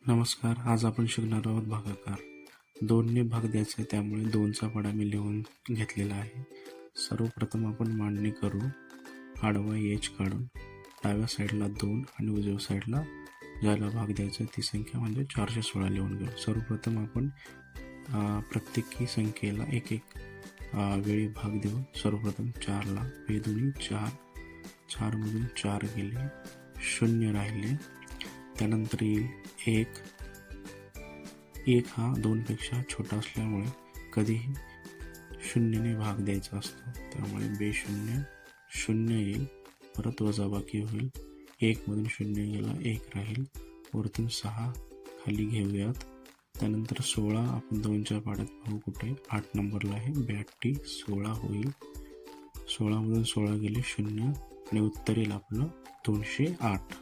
नमस्कार. आज आपण शिकणार आहोत भागाकार. 2ने भाग द्यायचा आहे, त्यामुळे 2चा पाढा मी लिहून घेतलेला आहे. सर्वप्रथम आपण मांडणी करू. आडवा एच काढून डाव्या साईडला 2 आणि उजव्या साईडला ज्याला भाग द्यायचा ती संख्या म्हणजे 416 लिहून घेऊ. सर्वप्रथम आपण प्रत्येकी संख्येला एक वेळी भाग देऊ. सर्वप्रथम 4ला 2 4, 4मधून 4 गेले, 0 राहिले. त्यानंतर येईल 1 हा 2पेक्षा छोटा असल्यामुळे कधीही 0ने भाग द्यायचा असतो, त्यामुळे B0 0 येईल. परत वजाबाकी होईल. 1मधून 0 गेला, 1 राहील. वरतून 6 खाली घेऊयात. त्यानंतर 16 आपण 2च्या पाढ्यात पाहू कुठे 8 नंबरला आहे. 82 16 होईल. 16मधून 16 गेले 0 आणि उत्तर येईल आपलं 208.